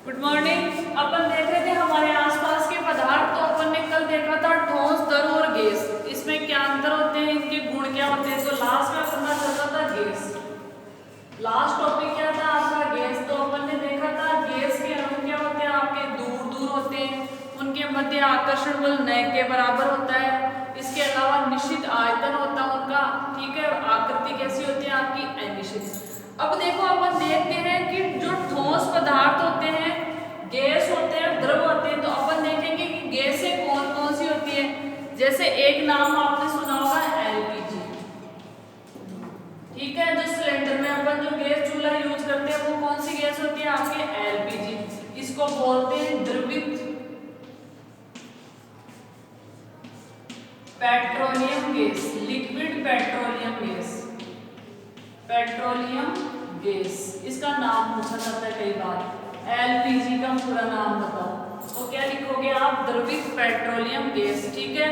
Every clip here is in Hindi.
Good morning. अपन देख रहे थे हमारे आसपास के पदार्थ। तो अपन ने कल देखा था ठोस, द्रव और गैस, इसमें क्या अंतर होते हैं, इनके गुण क्या होते हैं। तो लास्ट में अपना चल रहा था गैस। लास्ट टॉपिक क्या था आपका, गैस। तो अपन ने देखा था गैस के अणु क्या होते हैं, आपके दूर दूर होते हैं, उनके मध्य आकर्षण बल न के बराबर होता है। इसके अलावा निश्चित आयतन होता है उनका, ठीक है। और आकृति कैसी होती है आपकी, अनिश्चित। अब देखो अपन देखते हैं कि जो ठोस पदार्थ होते हैं, गैस होते हैं, द्रव होते हैं। तो अपन देखेंगे कि गैसें कौन कौन सी होती है। जैसे एक नाम आपने सुना होगा, एलपीजी, ठीक है। जो सिलेंडर में अपन जो गैस चूल्हा यूज करते हैं वो कौन सी गैस होती है आपके, एलपीजी। इसको बोलते हैं द्रवित petroleum gas, liquid petroleum gas, petroleum gas. इसका नाम पूछा जाता है कई बार। एलपीजी का पूरा नाम बताओ, तो क्या लिखोगे आप, द्रवित पेट्रोलियम गैस, ठीक है।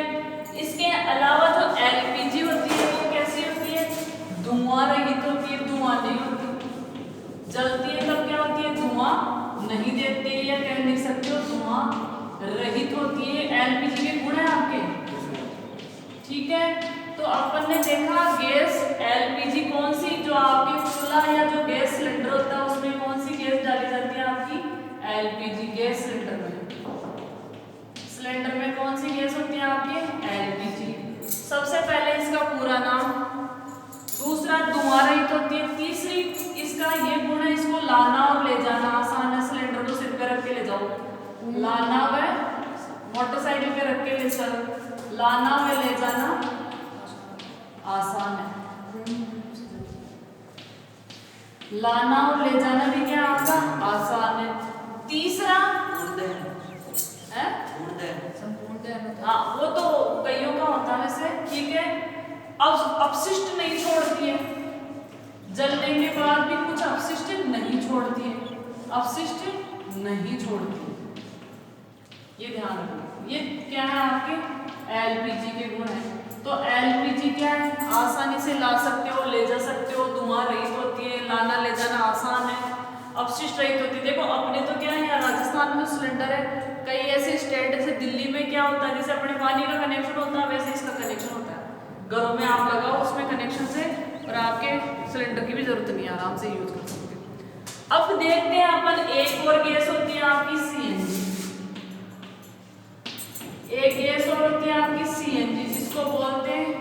इसके अलावा जो एलपीजी होती है वो कैसी होती है, धुआं रहित होती है, धुआं नहीं होती। जलती है तब क्या होती है, धुआं नहीं देती है, या कह नहीं सकते हो धुआं रहित होती है। एलपीजी के गुण है आपके, ठीक है। तो अपन ने देखा गैस एलपीजी कौन सी, जो आपके चूल्हा या जो गैस सिलेंडर होता है उसमें कौन सी गैस डाली जाती है आपकी, एलपीजी गैस। सिलेंडर में कौन सी गैस होती है आपके, एलपीजी। सबसे पहले इसका पूरा नाम। दूसरा, धुआं रहित होती है। तीसरी, इसका ये गुण है, इसको लाना और ले जाना आसान है। सिलेंडर को सिर पे रख के ले जाओ, लाना व मोटरसाइकिल पे रख के ले चलो, लाना व ले जाना आसान है। लाना और ले जाना भी क्या आपका आसान है। तीसरा, हाँ वो तो कईयों का होता है वैसे, ठीक है। अब अपशिष्ट नहीं छोड़ती है, जलने के बाद भी कुछ अपशिष्ट नहीं छोड़ती है, अपशिष्ट नहीं छोड़ती है, ये ध्यान रखो। ये क्या है आपके, एलपीजी के गुण है। तो एलपीजी क्या है, आसानी से ला सकते हो, ले जा सकते हो, धुआं रहित होती है, लाना ले जाना आसान है, अपशिष्ट रहित होती है। देखो अपने तो क्या है, राजस्थान में सिलेंडर है, कई ऐसे स्टेट जैसे दिल्ली में क्या होता है, जैसे अपने पानी का कनेक्शन होता है वैसे इसका कनेक्शन होता है। घरों में आप लगाओ उसमें कनेक्शन से, और आपके सिलेंडर की भी जरूरत नहीं है, आराम से यूज कर सकते हो। अब देखते हैं अपन, एक और गैस होती है आपकी सीएनजी। एक गैस और होती है आपकी सीएनजी, जिसको बोलते हैं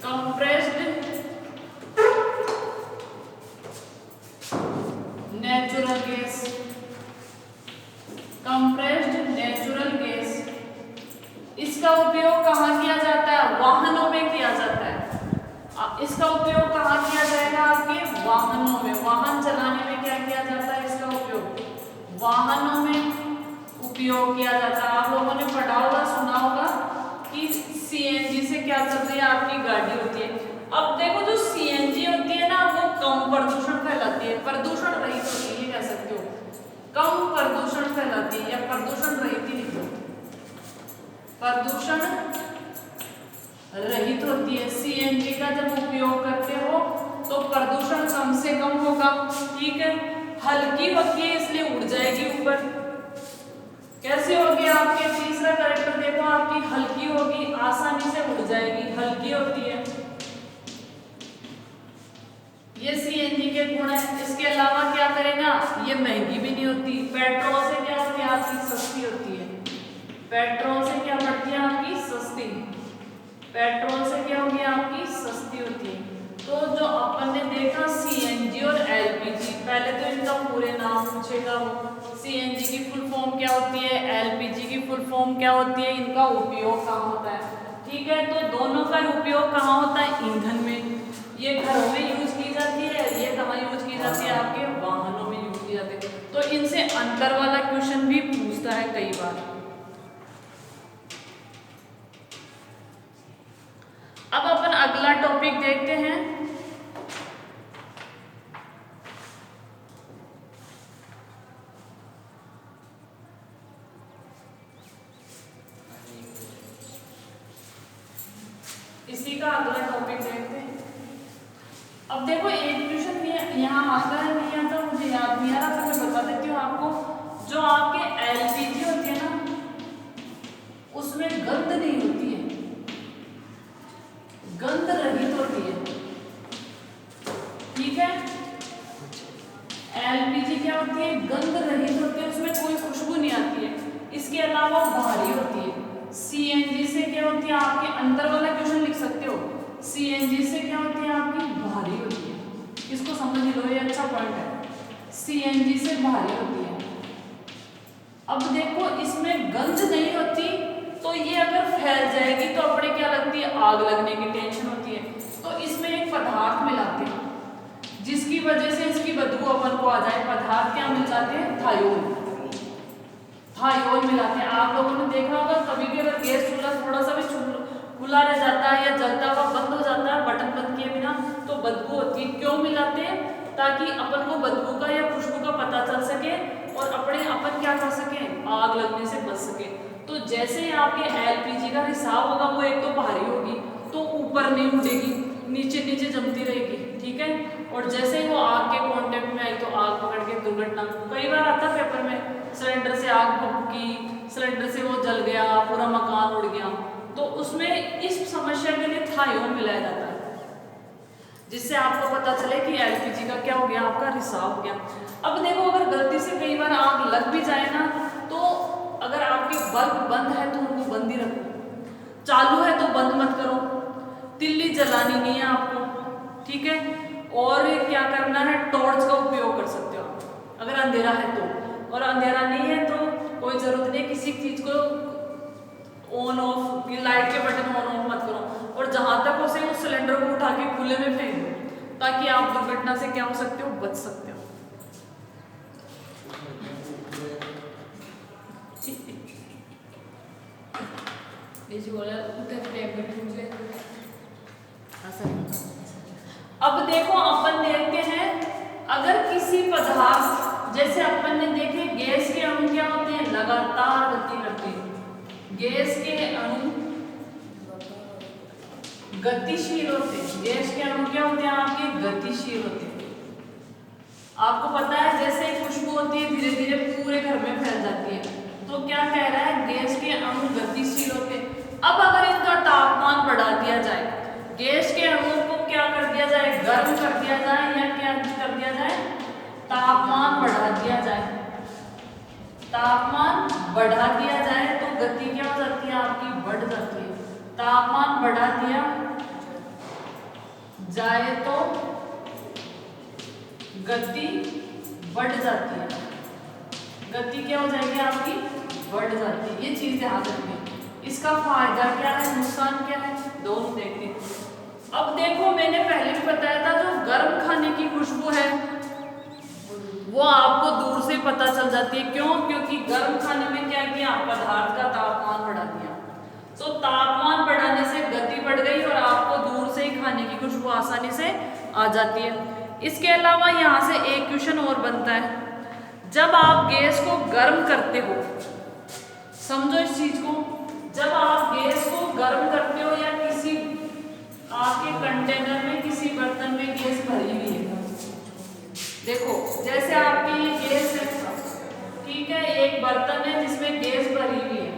compressed natural gas, compressed natural gas. इसका उपयोग कहाँ किया जाता है, वाहनों में किया जाता है। इसका उपयोग कहाँ किया जाएगा आपके, वाहनों में। वाहन चलाने में क्या किया जाता है, इसका उपयोग वाहनों में उपयोग किया जाता है। आप लोगों ने पढ़ा होगा, सुना होगा कि सीएनजी से क्या चल रही है आपकी गाड़ी होती है। अब देखो जो सीएनजी होती है ना, वो कम प्रदूषण फैलाती है, प्रदूषण रहित होती है, ये कह सकते हो, कम प्रदूषण फैलाती है, या प्रदूषण रहित ही नहीं, प्रदूषण रहित होती है। सीएनजी का जब उपयोग करते हो तो प्रदूषण कम से कम होगा, ठीक है। हल्की होती है इसलिए उड़ जाएगी ऊपर। कैसे होगी आपके, तीसरा कैरेक्टर देखो, आपकी हल्की होगी, आसानी से उड़ जाएगी, हल्की होती है। ये सीएनजी के गुण है। इसके अलावा क्या करेगा, ये महंगी भी नहीं होती। पेट्रोल से क्या होती है आपकी, सस्ती होती है। पेट्रोल से क्या बढ़ती है आपकी, सस्ती। पेट्रोल से क्या होगी आपकी, सस्ती होती है। तो जो अपन ने देखा सीएनजी और एलपीजी, पहले तो इनका पूरे नाम पूछेगा वो। सीएनजी की फुल फॉर्म क्या होती है, एलपीजी की फुल फॉर्म क्या होती है, इनका उपयोग कहाँ होता है, ठीक है। तो दोनों का उपयोग कहाँ होता है, ईंधन में। ये घरों में यूज की जाती है, ये कहाँ यूज की जाती है, आपके वाहनों में यूज की जाती है। तो इनसे अंतर वाला क्वेश्चन भी पूछता है कई बार। अब अपन अगला टॉपिक देखते हैं। इसी का अगला टॉपिक देखते हैं। अब देखो एक क्वेश्चन यहाँ आता है, एलपीजी क्या होती है, गंध रहित होती है, उसमें कोई खुशबू नहीं आती है। इसके अलावा भारी होती है। सीएनजी से क्या होती है, आपके अंदर वाला क्वेश्चन लिख सकते हो, सीएनजी से क्या होती है आपकी, भारी होती है। इसको समझ लो, ये अच्छा पॉइंट है, सीएनजी से भारी होती है। अब देखो इसमें गंध नहीं होती, तो ये अगर फैल जाएगी तो अपने क्या लगती है, आग लगने की टेंशन होती है। तो इसमें एक पदार्थ मिलाते हैं जिसकी वजह से इसकी बदबू अपन को आ जाए। पदार्थ क्या मिल जाते हैं, थायोल, थायोल मिलाते हैं। आप लोगों ने देखा होगा कभी भी अगर गैस चूल्हा थोड़ा सा भी खुला रह जाता है या जलता हुआ बंद हो जाता है बटन बंद किए बिना, तो बदबू होती है। क्यों मिलाते हैं, ताकि अपन को बदबू का या खुशबू का पता चल सके और अपन क्या कर सके, आग लगने से बच सके। तो जैसे ही आपके एलपीजी का रिसाव होगा, वो एक तो भारी होगी, तो ऊपर नहीं उड़ेगी, नीचे नीचे जमती रहेगी, ठीक है। और जैसे ही वो आग के कांटेक्ट में आई तो आग पकड़ के दुर्घटना, कई बार आता पेपर में, सिलेंडर से आग भभकी, सिलेंडर से वो जल गया, पूरा मकान उड़ गया। तो उसमें इस समस्या के लिए थायोल मिलाया जाता है, जिससे आपको पता चले कि एलपीजी का क्या हो गया, आपका रिसाव हो गया। अब देखो अगर गलती से कई बार आग लग भी जाए ना, तो अगर आपके बल्ब बंद है तो उनको बंद ही रखो, चालू है तो बंद मत करो, तिल्ली जलानी नहीं है आपको, ठीक है। और क्या करना है, टॉर्च का उपयोग कर सकते हो आप अगर अंधेरा है तो, और अंधेरा नहीं है तो कोई जरूरत नहीं किसी चीज को ऑन ऑफ, लाइट के बटन ऑन ऑफ मत करो। और जहां तक हो सके उस सिलेंडर को उठा के खुले में फेंक दो, ताकि आप दुर्घटना से क्या हो सकते हो, बच सकते हो। अब देखो अपन देखते हैं, अगर किसी पदार्थ, जैसे अपन ने देखे गैस के अणु क्या होते हैं, लगातार गति करते हैं। गैस के अणु गतिशील होते हैं, गैस के अणु क्या होते हैं आपके, गतिशील होते हैं। आपको पता है जैसे खुशबू होती है धीरे धीरे पूरे घर में फैल जाती है, तो क्या कह रहा है, गैस के अणु गतिशील होते हैं। अब अगर इनका तापमान बढ़ा दिया जाए, गैस के अणुओं को क्या कर दिया जाए, गर्म कर दिया जाए, या क्या कर दिया जाए, तापमान बढ़ा दिया जाए, तापमान बढ़ा दिया जाए तो गति क्या हो जाती है आपकी, बढ़ जाती है। तापमान बढ़ा दिया जाए तो गति बढ़ जाती है, गति क्या हो जाएगी आपकी, बढ़ जाती है। ये चीज ध्यान रखनी है। इसका फायदा क्या है, नुकसान क्या है, दोनों देखते हैं। अब देखो मैंने पहले भी बताया था, जो गर्म खाने की खुशबू है वो आपको दूर से पता चल जाती है। क्यों, क्योंकि गर्म खाने में क्या किया, पदार्थ का तापमान बढ़ा दिया, तो तापमान बढ़ाने से गति बढ़ गई और आपको दूर से ही खाने की खुशबू आसानी से आ जाती है। इसके अलावा यहाँ से एक क्वेश्चन और बनता है, जब आप गैस को गर्म करते हो, समझो इस चीज को, जब आप गैस को गर्म करते हो या किसी आपके कंटेनर में, किसी बर्तन में गैस भरी हुई है, देखो जैसे आपकी ये गैस है, ठीक है, एक बर्तन है जिसमें गैस भरी हुई है,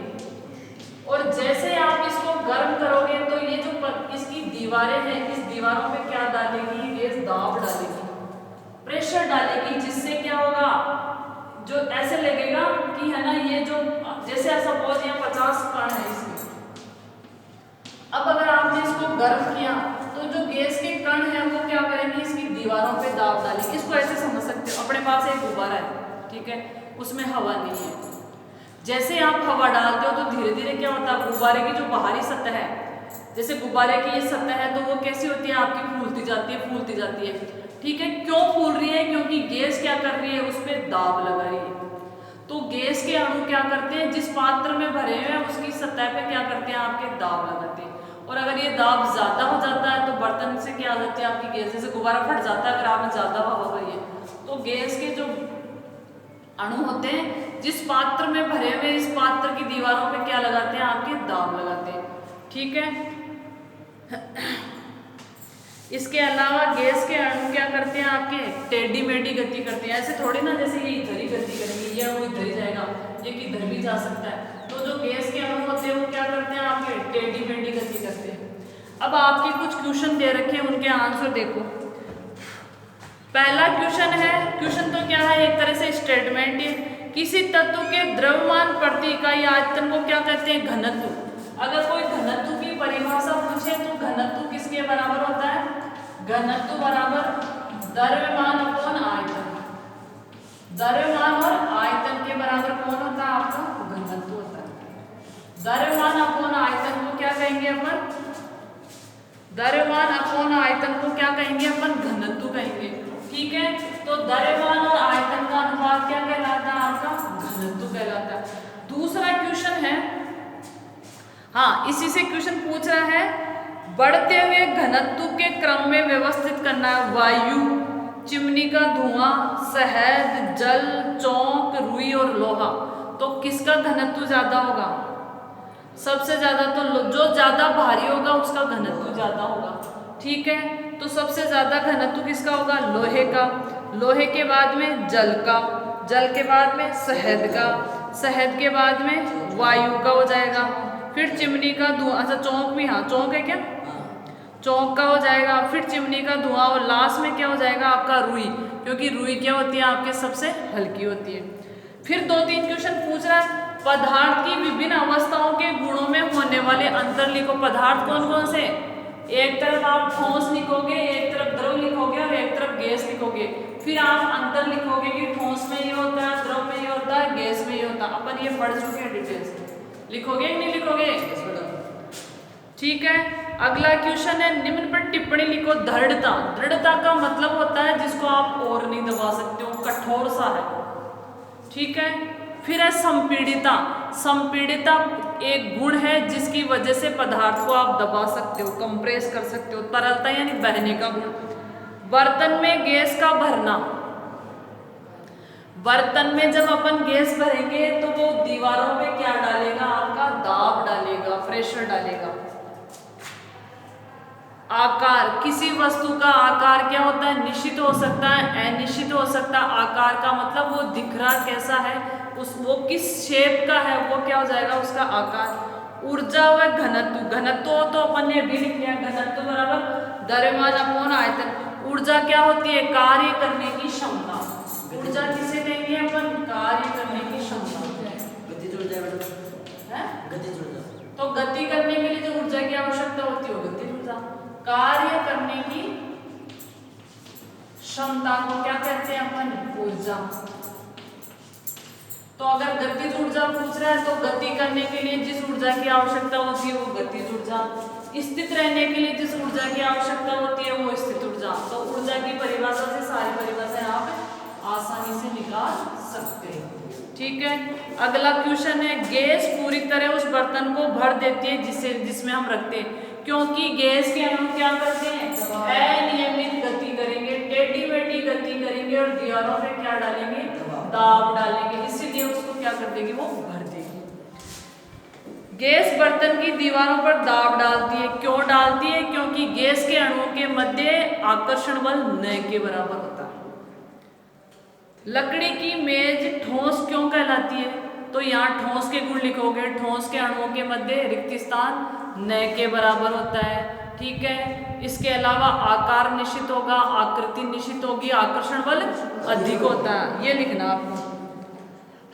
और जैसे आप इसको गर्म करोगे तो ये जो इसकी दीवारें हैं, इस दीवारों पे क्या डालेगी, गैस दाब डालेगी, प्रेशर डालेगी, जिससे क्या होगा, जो ऐसे लगेगा कि है ना, ये जो जैसे ऐसा बहुत यहाँ 50 कण है इसमें। अब अगर आपने इसको गर्म किया तो जो गैस के कण है वो क्या करेंगे, इसकी दीवारों पे दाब डालेंगे। इसको ऐसे समझ सकते हो, अपने पास एक गुब्बारा है, ठीक है, उसमें हवा नहीं है, जैसे आप हवा डालते हो तो धीरे धीरे क्या होता है, गुब्बारे की जो बाहरी सतह है, जैसे गुब्बारे की ये सतह है तो वो कैसी होती है आपकी, फूलती जाती है, फूलती जाती है, ठीक है। क्यों फूल रही है, क्योंकि गैस क्या कर रही है, उस पर दाब लगा रही है। तो गैस के अणु क्या करते हैं, जिस पात्र में भरे हुए हैं उसकी सतह पे क्या करते हैं, आपके दाब लगाते हैं, और अगर ये दाब ज्यादा हो जाता है तो बर्तन से क्या हो जाती है आपकी गैस, जैसे गुब्बारा फट जाता है अगर आपने ज्यादा हवा भरी है, तो गैस के जो अणु होते हैं जिस पात्र में भरे हुए, इस पात्र की दीवारों पे क्या लगाते हैं, आपके दाब लगाते हैं, ठीक है। इसके अलावा गैस के अणु क्या करते हैं, आपके टेढ़ी मेढ़ी गति करते हैं, ऐसे थोड़ी ना जैसे ये इधर ही गति करेंगे, ये अणु इधर ही जाएगा, ये किधर भी जा सकता है। तो जो गैस के अणु होते हैं वो क्या करते हैं, आपके टेढ़ी मेढ़ी गति करते हैं। अब आपके कुछ क्वेश्चन दे रखे हैं, उनके आंसर देखो। पहला क्वेश्चन है, क्वेश्चन तो क्या है, एक तरह से स्टेटमेंट है। किसी तत्व के द्रव्यमान प्रति इकाई आयतन को क्या कहते हैं? घनत्व। अगर कोई घनत्व की परिभाषा पूछे तो घनत्व किसके बराबर होता है? घनत्व बराबर द्रव्यमान अपॉन आयतन। द्रव्यमान और आयतन के बराबर कौन होता है? आपका घनत्व होता है। द्रव्यमान अपॉन आयतन को क्या कहेंगे अपन? द्रव्यमान अपॉन आयतन को क्या कहेंगे अपन? घनत्व कहेंगे। ठीक है, तो द्रव्यमान और आयतन का अनुपात क्या कहलाता है? आपका घनत्व कहलाता है। दूसरा क्वेश्चन है, हाँ इसी से क्वेश्चन पूछ रहा है, बढ़ते हुए घनत्व के क्रम में व्यवस्थित करना है। वायु, चिमनी का धुआं, शहद, जल, चौक, रुई और लोहा, तो किसका घनत्व ज्यादा होगा? सबसे ज्यादा तो जो ज्यादा भारी होगा उसका घनत्व ज्यादा होगा। ठीक है, तो सबसे ज्यादा घनत्व किसका होगा? लोहे का। लोहे के बाद में जल का, जल के बाद में शहद का, शहद के बाद में वायु का हो जाएगा, फिर चिमनी का धुआं, अच्छा चौक भी, हाँ चौक है क्या, चौक का हो जाएगा, फिर चिमनी का धुआं और लास्ट में क्या हो जाएगा? आपका रुई, क्योंकि रुई क्या होती है? आपके सबसे हल्की होती है। फिर 2-3 क्वेश्चन पूछ रहा है, पदार्थ की विभिन्न अवस्थाओं के गुणों में होने वाले अंतर लिखो। पदार्थ कौन कौन से? एक तरफ आप ठोस लिखोगे, एक तरफ द्रव लिखोगे और एक तरफ गैस लिखोगे। फिर आप अंतर लिखोगे कि ठोस में ये होता है, द्रव में ये होता है, गैस में ये होता है। अपन ये पढ़ चुके हैं डिटेल्स। लिखोगे कि नहीं लिखोगे? ठीक है, अगला क्वेश्चन है, निम्न पर टिप्पणी लिखो। दृढ़ता, दृढ़ता का मतलब होता है जिसको आप और नहीं दबा सकते हो, कठोर सा है। ठीक है, फिर है संपीड़िता। संपीड़िता एक गुण है जिसकी वजह से पदार्थ को आप दबा सकते हो, कंप्रेस कर सकते हो। तरलता यानी बहने का गुण। बर्तन में गैस का भरना, बर्तन में जब अपन गैस भरेंगे तो वो दीवारों पे क्या डालेगा? आपका दाब डालेगा, प्रेशर डालेगा। आकार, किसी वस्तु का आकार क्या होता है? निश्चित हो सकता है, अनिश्चित हो सकता है। आकार का मतलब वो दिख रहा कैसा है, वो किस शेप का है, वो क्या हो जाएगा? उसका आकार। ऊर्जा व घनत्व, घनत्व तो अपन ने भी लिख लिया, घनत्व बराबर द्रव्यमान अपॉन आयतन। ऊर्जा क्या होती है? कार्य करने की क्षमता। ऊर्जा किसे कहेंगे अपन? कार्य करने की क्षमता। गति जुड़ जाए है? गति जुड़ जाए। तो गति करने के लिए जो ऊर्जा की आवश्यकता होती है वो गति ऊर्जा। कार्य करने की क्षमता को क्या कहते हैं अपन? ऊर्जा। तो अगर गतिज ऊर्जा पूछ रहा है तो गति करने के लिए जिस ऊर्जा की आवश्यकता होती है वो गतिज ऊर्जा, स्थित रहने के लिए जिस ऊर्जा की आवश्यकता होती है वो स्थित ऊर्जा। तो ऊर्जा की परिभाषा से सारी परिभाषाएं आप आसानी से निकाल सकते हैं। ठीक है, अगला क्वेश्चन है, गैस पूरी तरह उस बर्तन को भर देती है जिसमें हम रखते हैं, क्योंकि गैस के अणु क्या करते हैं? अनियमित गति करेंगे, टेढ़ी मेढ़ी गति करेंगे और दीवारों पे क्या डालेंगे? दाब डालेंगे, इसीलिए उसको क्या कर देगी? वो भर देगी। गैस बर्तन की दीवारों पर दाब डालती है, क्यों डालती है? क्योंकि गैस के अणुओं के मध्य आकर्षण बल न के बराबर होता है। लकड़ी की मेज ठोस क्यों कहलाती है? तो यहाँ ठोस के गुण लिखोगे, ठोस के अणुओं के मध्य रिक्त स्थान न के बराबर होता है। ठीक है, इसके अलावा आकार निश्चित होगा, आकृति निश्चित होगी, आकर्षण बल अधिक होता है, ये लिखना आपको।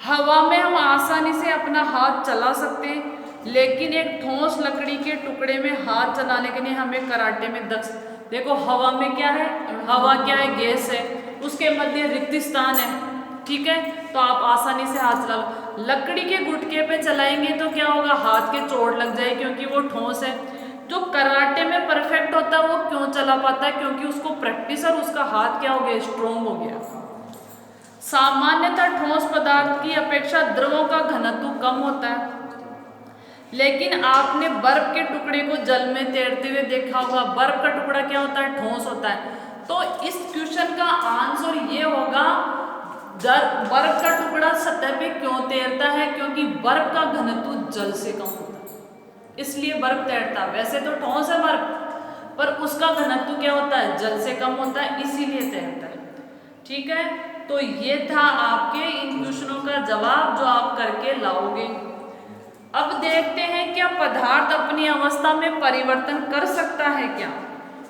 हवा में हम आसानी से अपना हाथ चला सकते हैं, लेकिन एक ठोस लकड़ी के टुकड़े में हाथ चलाने के लिए हमें कराटे में दक्ष। देखो हवा में क्या है? हवा क्या है? गैस है, उसके मध्य रिक्त स्थान है। ठीक है, तो आप आसानी से हाथ चला लो। लकड़ी के गुटके पे चलाएंगे तो क्या होगा? हाथ के चोट लग जाए, क्योंकि वो ठोस है। जो कराटे में परफेक्ट होता है वो क्यों चला पाता है? क्योंकि उसको प्रैक्टिस और उसका हाथ क्या हो गया? स्ट्रोंग हो गया। सामान्यतः ठोस पदार्थ की अपेक्षा द्रवों का घनत्व कम होता है, लेकिन आपने बर्फ के टुकड़े को जल में तैरते हुए देखा होगा। बर्फ का टुकड़ा क्या होता है? ठोस होता है। तो इस क्वेश्चन का आंसर ये होगा, बर्फ का टुकड़ा सतह पे क्यों तैरता है? क्योंकि बर्फ का घनत्व जल से कम होता है, इसलिए बर्फ तैरता है। वैसे तो ठोस है बर्फ, पर उसका घनत्व क्या होता है? जल से कम होता है, इसीलिए तैरता है। ठीक है, तो ये था आपके इन क्वेश्चनों का जवाब जो आप करके लाओगे। अब देखते हैं क्या पदार्थ अपनी अवस्था में परिवर्तन कर सकता है क्या?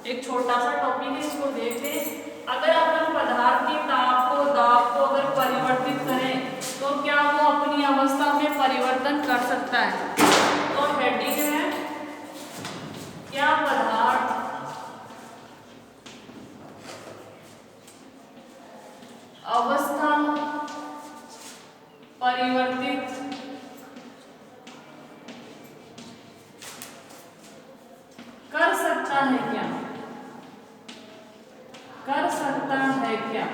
एक छोटा सा टॉपिक है, इसको देखते हैं। अगर अपन पदार्थ के ताप को दाब को अगर परिवर्तित करें तो क्या वो अपनी अवस्था में परिवर्तन कर सकता है। तो हेडिंग है क्या पदार्थ अवस्था परिवर्तित कर सकता है क्या, कर सकता है क्या,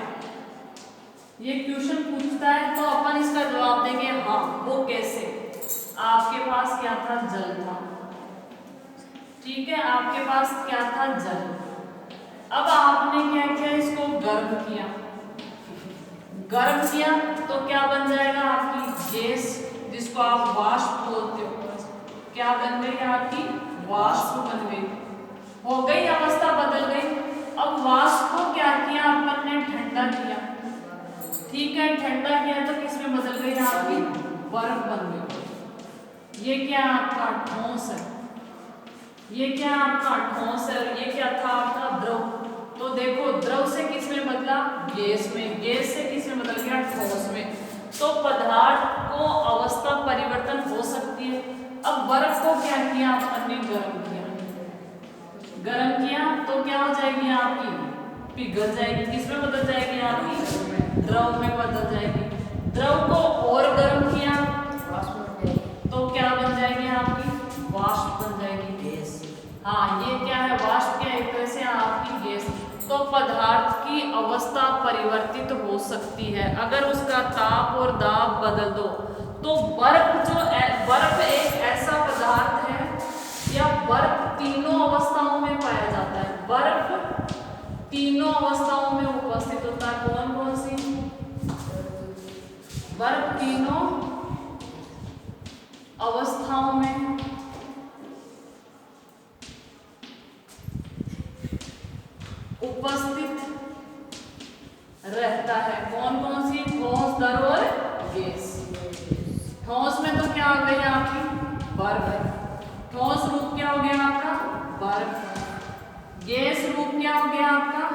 ये क्वेश्चन पूछता है तो अपन इसका जवाब देंगे हाँ। वो कैसे, आपके पास क्या था, जल था, ठीक है, आपके पास क्या था, जल। अब आपने क्या किया, इसको गर्म किया, गर्म किया तो क्या बन जाएगा आपकी गैस, जिसको आप वाष्प बोलते हो। क्या बन गई आपकी, वाष्प बन गई, हो गई, अवस्था बदल गई। अब वाष्प को क्या किया अपन ने, ठंडा किया, ठीक है, ठंडा किया तो किसमें बदल गई आपकी, बर्फ बन गई। ये क्या आपका ठोस है, ये क्या आपका ठोस है, और ये क्या था आपका द्रव। तो देखो द्रव से किसमें बदला, गैस में, गैस से किसमें बदल गया, ठोस में। तो पदार्थ को अवस्था परिवर्तन हो सकती है। अब बर्फ को क्या किया अपन ने, गर्म किया, गर्म किया तो क्या हो जाएगी आपकी, पिघल जाएगी, किसमें बदल जाएगी आपकी, द्रव में बदल जाएगी। द्रव को और गर्म किया तो क्या बन जाएगी आपकी, वाष्प बन जाएगी, गैस। हाँ ये क्या है, वाष्प क्या, एक तरह से आपकी गैस। तो पदार्थ की अवस्था परिवर्तित हो सकती है अगर उसका ताप और दाब बदल दो। तो बर्फ जो बर्फ एक ऐसा पदार्थ है, या बर्फ तीनों अवस्थाओं में पाया जाता है, बर्फ तीनों अवस्थाओं में उपस्थित होता है। कौन कौन सी, बर्फ तीनों अवस्थाओं में उपस्थित रहता है। कौन कौन सी, ठोस, द्रव और गैस। ठोस में तो क्या हो गई आपकी, बर्फ, ठोस रूप क्या हो गया आपका, बर्फ। गैस रूप क्या हो गया आपका,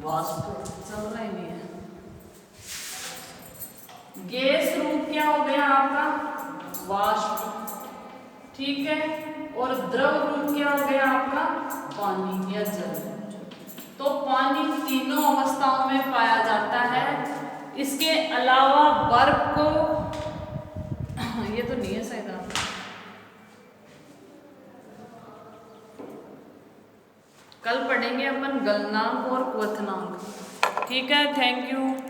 वाष्प। चल रहा ही नहीं है। गैस रूप क्या हो गया आपका, वाष्प, ठीक है। और द्रव रूप क्या हो गया आपका, पानी या जल। तो पानी तीनों अवस्थाओं में पाया जाता है। इसके अलावा बर्फ को ये तो नहीं है शायद, कल पढ़ेंगे अपन गलनांक और क्वथनांक, ठीक है। Thank you.